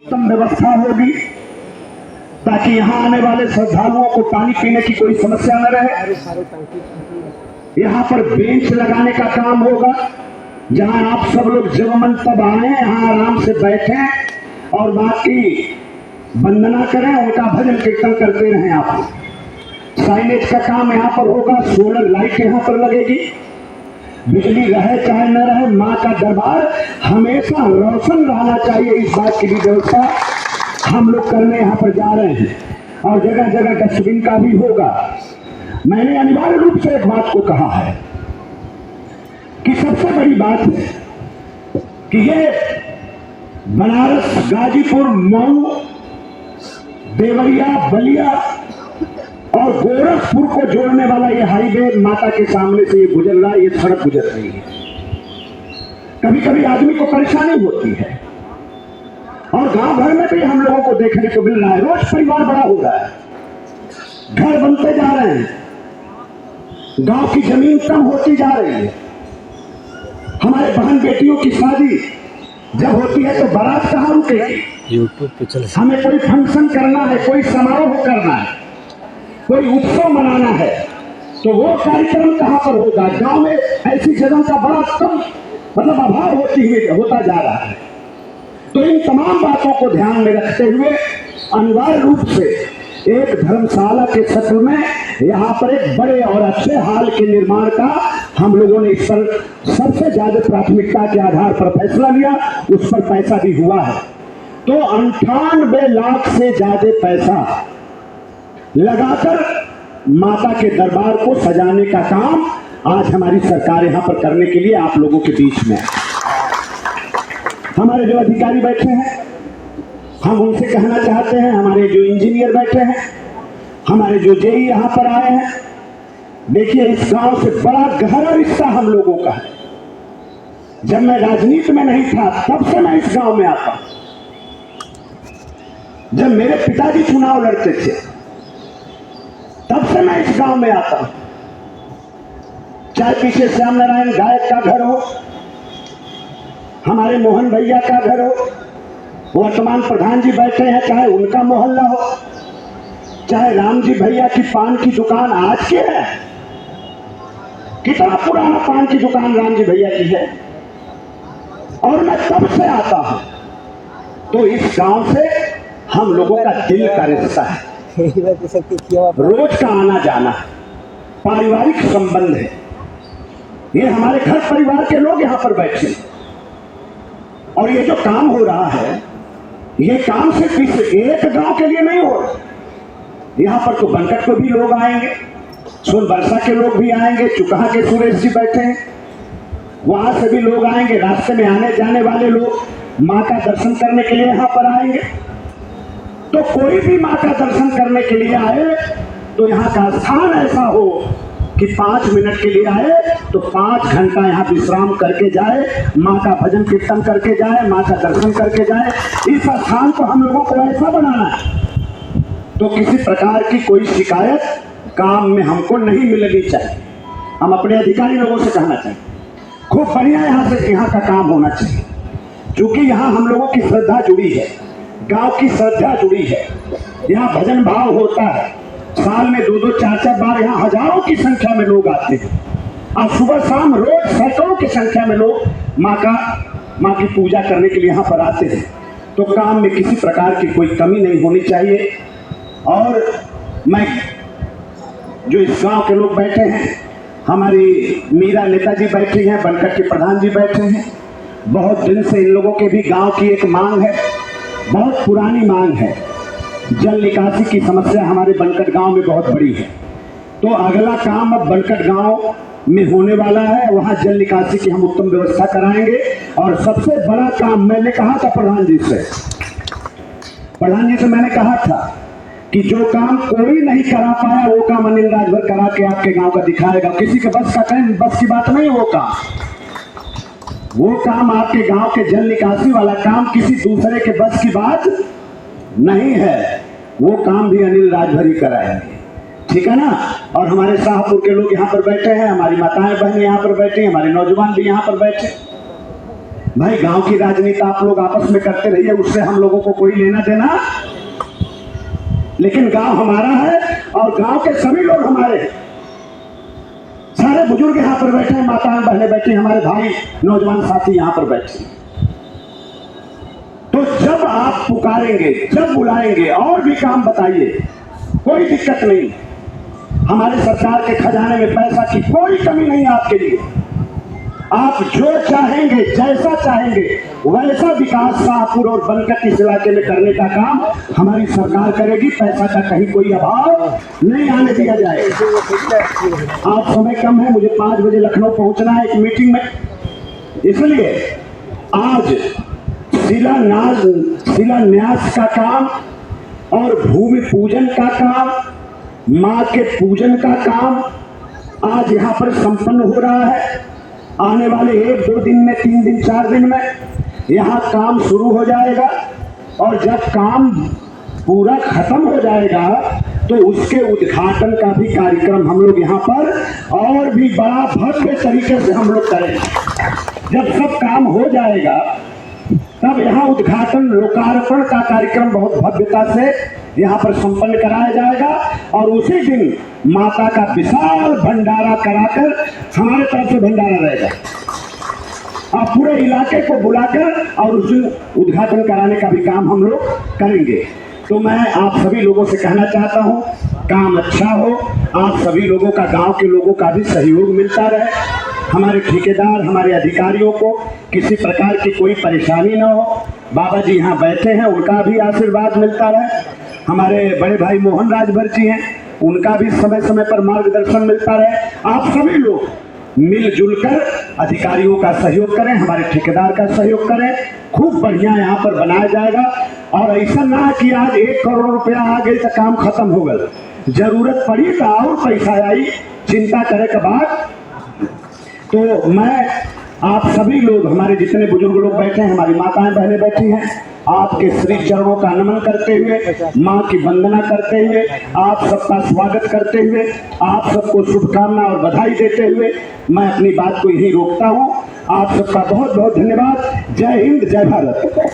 उत्तम व्यवस्था होगी ताकि यहाँ आने वाले श्रद्धालुओं को पानी पीने की कोई समस्या न रहे। यहाँ पर बेंच लगाने का काम होगा जहाँ आप सब लोग जब मन तब आए, यहाँ आराम से बैठें और बाकी वंदना करें, उनका भजन कीर्तन करते रहें। आप साइनेज का काम यहाँ पर होगा, सोलर लाइट यहाँ पर लगेगी, बिजली रहे चाहे न रहे, माँ का दरबार हमेशा रोशन रहना चाहिए। इस बात की भी व्यवस्था हम लोग करने यहाँ पर जा रहे हैं और जगह जगह डस्टबिन का भी होगा। मैंने अनिवार्य रूप से एक बात को कहा है कि सबसे बड़ी बात है कि ये बनारस, गाजीपुर, मऊ, देवरिया, बलिया और गोरखपुर को जोड़ने वाला ये हाईवे माता के सामने से ये गुजर रहा है, ये सड़क गुजर रही है। कभी कभी आदमी को परेशानी होती है और गांव भर में भी हम लोगों को देखने को मिल रहा है। रोज परिवार बड़ा हो रहा है, घर बनते जा रहे हैं, गांव की जमीन कम होती जा रही है। हमारे बहन बेटियों की शादी जब होती है तो बारात कहाँ रुकेगी? यूट्यूब पे चल। हमें कोई फंक्शन करना है, कोई समारोह करना है, कोई उत्सव मनाना है तो वो कार्यक्रम कहाँ पर होगा? गांव में ऐसी जगह का बड़ा कम अभाव होता जा रहा है। तो इन तमाम बातों को ध्यान में रखते हुए अनिवार्य रूप से एक धर्मशाला के क्षेत्र में यहाँ पर एक बड़े और अच्छे हाल के निर्माण का हम लोगों ने इस पर सबसे ज्यादा प्राथमिकता के आधार पर फैसला लिया। उस पर पैसा भी हुआ है, तो 98 लाख से ज्यादा पैसा लगाकर माता के दरबार को सजाने का काम आज हमारी सरकार यहाँ पर करने के लिए आप लोगों के बीच में। हमारे जो अधिकारी बैठे हैं, हम उनसे कहना चाहते हैं, हमारे जो इंजीनियर बैठे हैं, हमारे जो जेई यहाँ पर आए हैं, देखिए इस गांव से बड़ा गहरा रिश्ता हम लोगों का है। जब मैं राजनीति में नहीं था तब से मैं इस गांव में आता हूं। जब मेरे पिताजी चुनाव लड़ते थे तब से मैं इस गांव में आता हूं। चाहे पीछे श्याम नारायण गायक का घर हो, हमारे मोहन भैया का घर हो, वर्तमान प्रधान जी बैठे हैं, चाहे उनका मोहल्ला हो, चाहे राम जी भैया की पान की दुकान आज के है, कितना पुराना पान की दुकान राम जी भैया की है, और मैं तब से आता हूं। तो इस गांव से हम लोगों का दिल का रिश्ता है, रोज का आना जाना, पारिवारिक संबंध है। ये हमारे घर परिवार के लोग यहाँ पर बैठे हैं और ये जो काम हो रहा है, ये काम सिर्फ इस एक गांव के लिए नहीं हो रहा। यहाँ पर तो बनकट को भी लोग आएंगे, सोनबरसा के लोग भी आएंगे, चुकाहा के सुरेश जी बैठे हैं, वहां से भी लोग आएंगे, रास्ते में आने जाने वाले लोग माँ का दर्शन करने के लिए यहाँ पर आएंगे। तो कोई भी माँ का दर्शन करने के लिए आए तो यहाँ का स्थान ऐसा हो कि 5 मिनट के लिए आए तो 5 घंटा यहाँ विश्राम करके जाए, माँ का भजन कीर्तन करके जाए, माँ का दर्शन करके जाए। इस स्थान को हम लोगों को ऐसा बनाना है तो किसी प्रकार की कोई शिकायत काम में हमको नहीं मिलनी चाहिए। हम अपने अधिकारी लोगों से कहना चाहिए खूब बढ़िया यहाँ का काम होना चाहिए, क्योंकि यहाँ हम लोगों की श्रद्धा जुड़ी है, गांव की श्रद्धा जुड़ी है। यहाँ भजन भाव होता है, साल में 2-2, 4-4 बार यहाँ हजारों की संख्या में लोग आते हैं और सुबह शाम रोज सैकड़ों की संख्या में लोग माँ की पूजा करने के लिए यहाँ पर आते हैं। तो काम में किसी प्रकार की कोई कमी नहीं होनी चाहिए। और मैं जो इस गांव के लोग बैठे हैं, हमारी मीरा नेताजी बैठी हैं, बनकट के प्रधान जी बैठे हैं, बहुत दिन से इन लोगों के भी गांव की एक मांग है, बहुत पुरानी मांग है। जल निकासी की समस्या हमारे बनकट गांव में बहुत बड़ी है। तो अगला काम अब बनकट गांव में होने वाला है, वहां जल निकासी की हम उत्तम व्यवस्था कराएंगे। और सबसे बड़ा काम मैंने कहा था प्रधान जी से मैंने कहा था कि जो काम कोई नहीं करा पाया वो काम अनिल राजभर करा के आपके गांव का दिखाएगा। किसी के बस का कहें, बस की बात नहीं। वो काम आपके गांव के जल निकासी वाला काम किसी दूसरे के बस की बात नहीं है, वो काम भी अनिल राजभर ही कराएंगे, ठीक है ना। और हमारे शाहपुर के लोग यहाँ पर बैठे हैं, हमारी माताएं बहनें यहाँ पर बैठी, हमारे नौजवान भी यहाँ पर बैठे। भाई गांव की राजनीति आप लोग आपस में करते रहिए, उससे हम लोगों को कोई लेना देना, लेकिन गांव हमारा है और गांव के सभी लोग हमारे हैं। सारे बुजुर्ग यहाँ पर बैठे हैं, माताएं बहनें बैठी, हमारे भाई नौजवान साथी यहाँ पर बैठे। तो जब आप पुकारेंगे, जब बुलाएंगे, और भी काम बताइए, कोई दिक्कत नहीं। हमारे सरकार के खजाने में पैसा की कोई कमी नहीं आपके लिए। आप जो चाहेंगे, जैसा चाहेंगे, वैसा विकास शाहपुर और बनकट इस इलाके में करने का काम हमारी सरकार करेगी। पैसा का कहीं कोई अभाव नहीं आने दिया जाएगा। आप समय कम है, मुझे 5 बजे लखनऊ पहुंचना है एक मीटिंग में, इसलिए आज शिलान्यास का काम और भूमि पूजन का काम, माँ के पूजन का काम आज यहाँ पर संपन्न हो रहा है। आने वाले 1-2 दिन में, 3 दिन 4 दिन में यहाँ काम शुरू हो जाएगा और जब काम पूरा खत्म हो जाएगा तो उसके उद्घाटन का भी कार्यक्रम हम लोग यहाँ पर और भी बड़ा भव्य तरीके से हम लोग करेंगे। जब सब काम हो जाएगा तब यहाँ उद्घाटन, लोकार्पण का कार्यक्रम बहुत भव्यता से यहाँ पर संपन्न कराया जाएगा और उसी दिन माता का विशाल भंडारा कराकर, हमारे तरफ से भंडारा रहेगा, और पूरे इलाके को बुलाकर और उस दिन उद्घाटन कराने का भी काम हम लोग करेंगे। तो मैं आप सभी लोगों से कहना चाहता हूँ, काम अच्छा हो, आप सभी लोगों का, गांव के लोगों का भी सहयोग मिलता रहे, हमारे ठेकेदार, हमारे अधिकारियों को किसी प्रकार की कोई परेशानी ना हो। बाबा जी यहाँ बैठे हैं, उनका भी आशीर्वाद मिलता रहे। हमारे बड़े भाई मोहन राजभर जी हैं, उनका भी समय समय पर मार्गदर्शन मिलता रहे। आप सभी लोग मिलजुल कर अधिकारियों का सहयोग करें, हमारे ठेकेदार का सहयोग करें, खूब बढ़िया यहाँ पर बनाया जाएगा। और ऐसा ना कि आज 1 करोड़ रुपया आ गई तो काम खत्म हो गया, जरूरत पड़ी तो और पैसा आई, चिंता करे के बाद। तो मैं आप सभी लोग, हमारे जितने बुजुर्ग लोग बैठे हैं, हमारी माताएं बहनें बैठी हैं, आपके श्री चरणों का नमन करते हुए, माँ की वंदना करते हुए, आप सबका स्वागत करते हुए, आप सबको शुभकामना और बधाई देते हुए मैं अपनी बात को यहीं रोकता हूँ। आप सबका बहुत बहुत धन्यवाद। जय हिंद, जय भारत।